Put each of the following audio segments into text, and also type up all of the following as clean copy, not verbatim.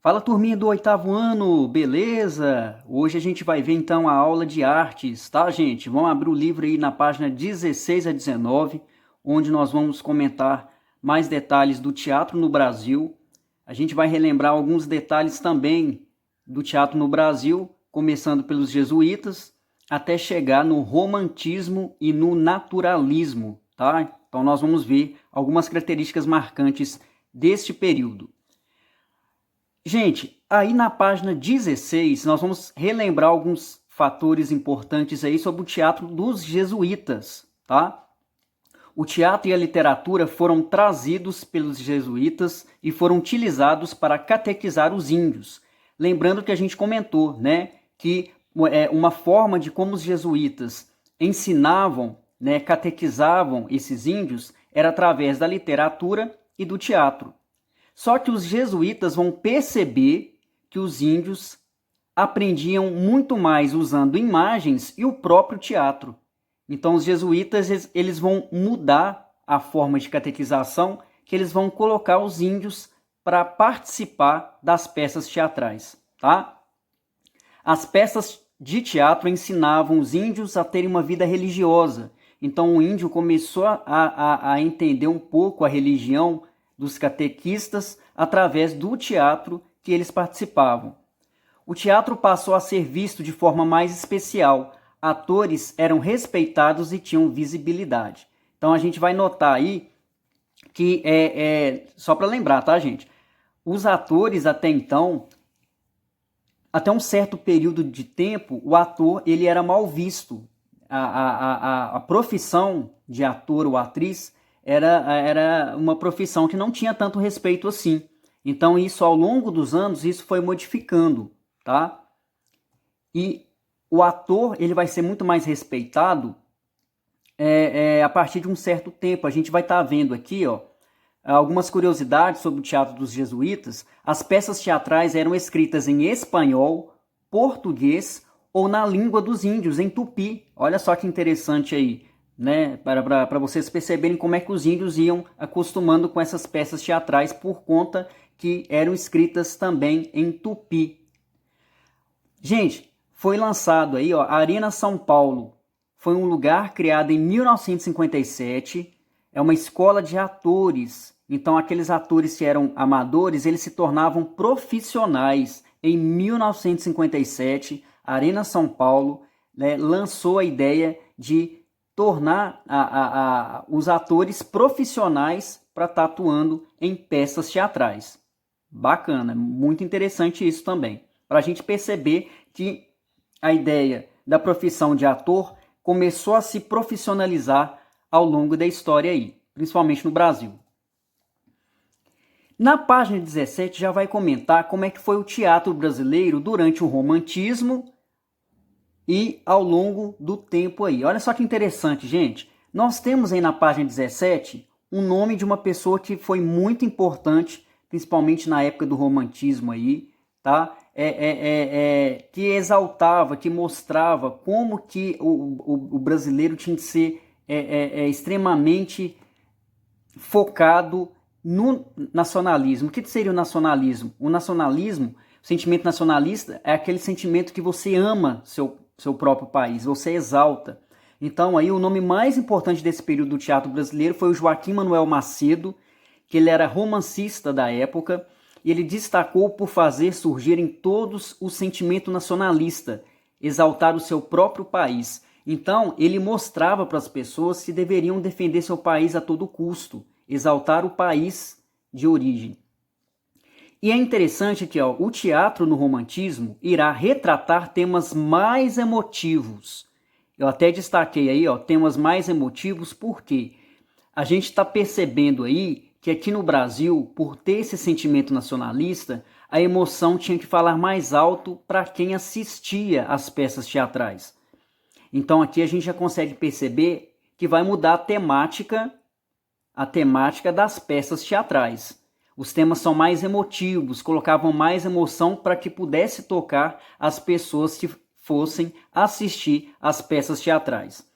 Fala, turminha do oitavo ano, beleza? Hoje a gente vai ver então a aula de artes, tá, gente? Vamos abrir o livro aí na página 16 a 19, onde nós vamos comentar mais detalhes do teatro no Brasil. A gente vai relembrar alguns detalhes também do teatro no Brasil, começando pelos jesuítas, até chegar no romantismo e no naturalismo, tá? Então nós vamos ver algumas características marcantes deste período. Gente, aí na página 16, nós vamos relembrar alguns fatores importantes aí sobre o teatro dos jesuítas, tá? O teatro e a literatura foram trazidos pelos jesuítas e foram utilizados para catequizar os índios. Lembrando que a gente comentou, né, que uma forma de como os jesuítas ensinavam, né, catequizavam esses índios era através da literatura e do teatro. Só que os jesuítas vão perceber que os índios aprendiam muito mais usando imagens e o próprio teatro. Então os jesuítas eles vão mudar a forma de catequização, que eles vão colocar os índios para participar das peças teatrais, tá? As peças de teatro ensinavam os índios a terem uma vida religiosa. Então o índio começou a entender um pouco a religião dos catequistas através do teatro que eles participavam. O teatro passou a ser visto de forma mais especial. Atores eram respeitados e tinham visibilidade. Então a gente vai notar aí que só para lembrar, tá, gente? Os atores até então, até um certo período de tempo, o ator ele era mal visto. A profissão de ator ou atriz era uma profissão que não tinha tanto respeito assim. Então isso ao longo dos anos isso foi modificando, tá? E o ator ele vai ser muito mais respeitado a partir de um certo tempo. A gente vai estar vendo aqui, ó, algumas curiosidades sobre o teatro dos jesuítas. As peças teatrais eram escritas em espanhol, português ou na língua dos índios, em tupi. Olha só que interessante aí, né? Para vocês perceberem como é que os índios iam acostumando com essas peças teatrais por conta que eram escritas também em tupi. Gente, foi lançado aí, ó, a Arena São Paulo. Foi um lugar criado em 1957. É uma escola de atores. Então, aqueles atores que eram amadores, eles se tornavam profissionais. Em 1957, a Arena São Paulo, né, lançou a ideia de tornar os atores profissionais para estar atuando em peças teatrais. Bacana, muito interessante isso também. Para a gente perceber que a ideia da profissão de ator começou a se profissionalizar ao longo da história aí, principalmente no Brasil. Na página 17 já vai comentar como é que foi o teatro brasileiro durante o romantismo e ao longo do tempo aí. Olha só que interessante, gente. Nós temos aí na página 17 um nome de uma pessoa que foi muito importante, principalmente na época do romantismo aí, tá? Que exaltava, que mostrava como que o brasileiro tinha que ser extremamente focado no nacionalismo. O que seria o nacionalismo? O nacionalismo, o sentimento nacionalista, é aquele sentimento que você ama seu próprio país, você exalta. Então aí o nome mais importante desse período do teatro brasileiro foi o Joaquim Manuel Macedo, que ele era romancista da época, e ele destacou por fazer surgir em todos o sentimento nacionalista, exaltar o seu próprio país. Então, ele mostrava para as pessoas que deveriam defender seu país a todo custo, exaltar o país de origem. E é interessante que ó, o teatro no romantismo irá retratar temas mais emotivos. Eu até destaquei aí, ó, temas mais emotivos, porque a gente está percebendo aí que aqui no Brasil, por ter esse sentimento nacionalista, a emoção tinha que falar mais alto para quem assistia às peças teatrais. Então aqui a gente já consegue perceber que vai mudar a temática das peças teatrais. Os temas são mais emotivos, colocavam mais emoção para que pudesse tocar as pessoas que fossem assistir às peças teatrais.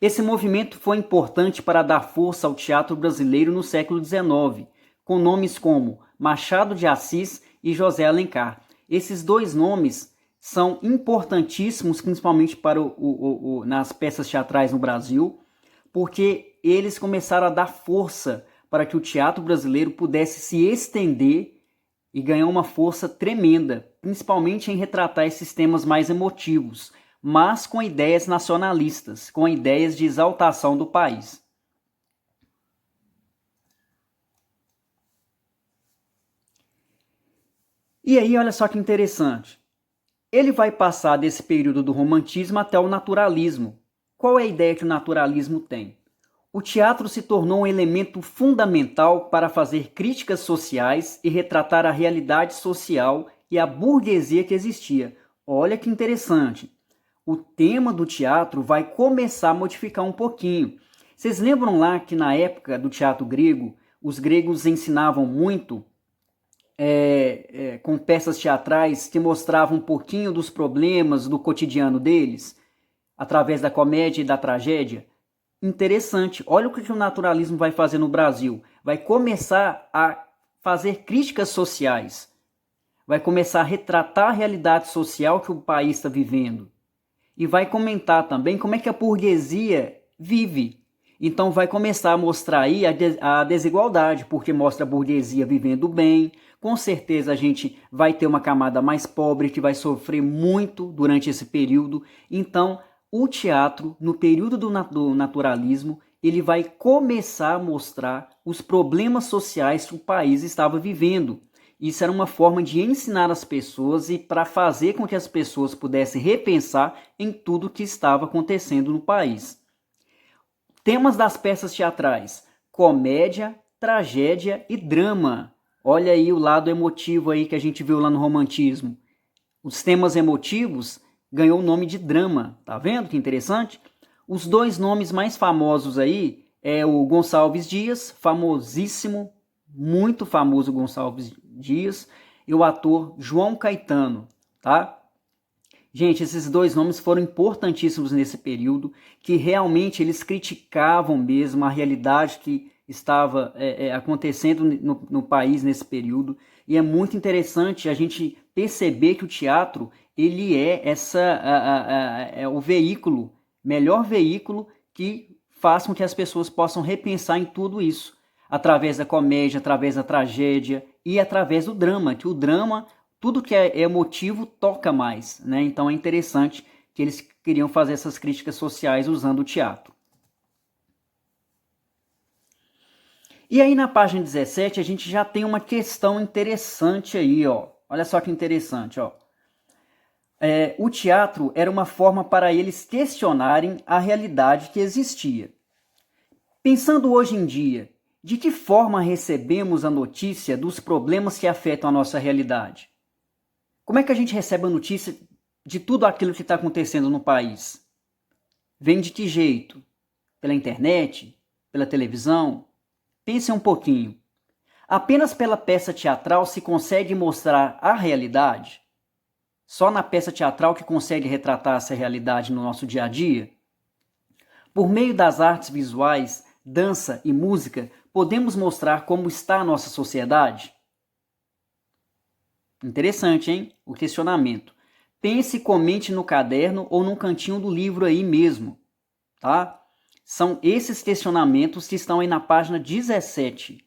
Esse movimento foi importante para dar força ao teatro brasileiro no século XIX, com nomes como Machado de Assis e José Alencar. Esses dois nomes são importantíssimos, principalmente para nas peças teatrais no Brasil, porque eles começaram a dar força para que o teatro brasileiro pudesse se estender e ganhar uma força tremenda, principalmente em retratar esses temas mais emotivos, mas com ideias nacionalistas, com ideias de exaltação do país. E aí, olha só que interessante. Ele vai passar desse período do romantismo até o naturalismo. Qual é a ideia que o naturalismo tem? O teatro se tornou um elemento fundamental para fazer críticas sociais e retratar a realidade social e a burguesia que existia. Olha que interessante. O tema do teatro vai começar a modificar um pouquinho. Vocês lembram lá que na época do teatro grego, os gregos ensinavam muito com peças teatrais que mostravam um pouquinho dos problemas do cotidiano deles, através da comédia e da tragédia? Interessante. Olha o que o naturalismo vai fazer no Brasil. Vai começar a fazer críticas sociais. Vai começar a retratar a realidade social que o país está vivendo. E vai comentar também como é que a burguesia vive. Então vai começar a mostrar aí a desigualdade, porque mostra a burguesia vivendo bem. Com certeza a gente vai ter uma camada mais pobre que vai sofrer muito durante esse período. Então o teatro, no período do naturalismo, ele vai começar a mostrar os problemas sociais que o país estava vivendo. Isso era uma forma de ensinar as pessoas e para fazer com que as pessoas pudessem repensar em tudo que estava acontecendo no país. Temas das peças teatrais: comédia, tragédia e drama. Olha aí o lado emotivo aí que a gente viu lá no romantismo. Os temas emotivos ganhou o nome de drama, tá vendo que interessante? Os dois nomes mais famosos aí é o Gonçalves Dias, famosíssimo, muito famoso Gonçalves Dias, e o ator João Caetano, tá? Gente, esses dois nomes foram importantíssimos nesse período, que realmente eles criticavam mesmo a realidade que estava acontecendo no país nesse período, e é muito interessante a gente perceber que o teatro ele é o veículo, melhor veículo que faz com que as pessoas possam repensar em tudo isso, através da comédia, através da tragédia e através do drama, que o drama, tudo que é emotivo toca mais, né? Então é interessante que eles queriam fazer essas críticas sociais usando o teatro. E aí na página 17 a gente já tem uma questão interessante aí, ó. Olha só que interessante, ó. O teatro era uma forma para eles questionarem a realidade que existia. Pensando hoje em dia, de que forma recebemos a notícia dos problemas que afetam a nossa realidade? Como é que a gente recebe a notícia de tudo aquilo que está acontecendo no país? Vem de que jeito? Pela internet? Pela televisão? Pense um pouquinho. Apenas pela peça teatral se consegue mostrar a realidade? Só na peça teatral que consegue retratar essa realidade no nosso dia a dia? Por meio das artes visuais, dança e música, podemos mostrar como está a nossa sociedade? Interessante, hein? O questionamento. Pense e comente no caderno ou num cantinho do livro aí mesmo, tá? São esses questionamentos que estão aí na página 17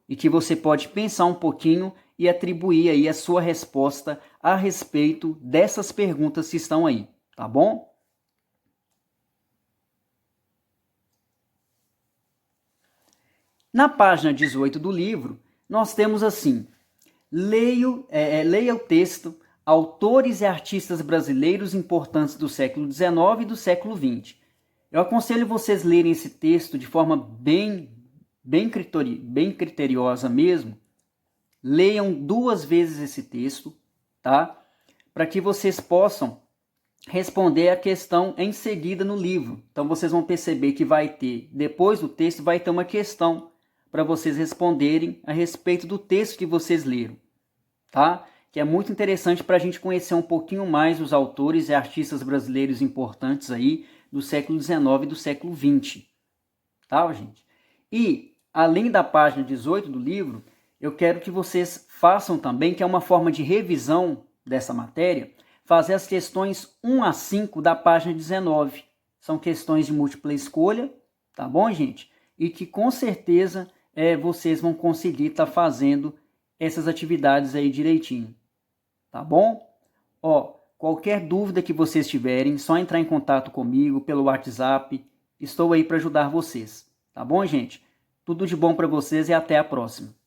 e que você pode pensar um pouquinho e atribuir aí a sua resposta a respeito dessas perguntas que estão aí, tá bom? Na página 18 do livro, nós temos assim: leia o texto Autores e Artistas Brasileiros Importantes do século XIX e do século XX. Eu aconselho vocês lerem esse texto de forma bem criteriosa mesmo. Leiam 2 vezes esse texto, tá? Para que vocês possam responder a questão em seguida no livro. Então vocês vão perceber que vai ter, depois do texto, vai ter uma questão para vocês responderem a respeito do texto que vocês leram, tá? Que é muito interessante para a gente conhecer um pouquinho mais os autores e artistas brasileiros importantes aí do século XIX e do século XX, tá, gente? E, além da página 18 do livro, eu quero que vocês façam também, que é uma forma de revisão dessa matéria, fazer as questões 1 a 5 da página 19. São questões de múltipla escolha, tá bom, gente? E que com certeza vocês vão conseguir estar fazendo essas atividades aí direitinho, tá bom? Ó, qualquer dúvida que vocês tiverem, só entrar em contato comigo pelo WhatsApp. Estou aí para ajudar vocês, tá bom, gente? Tudo de bom para vocês e até a próxima.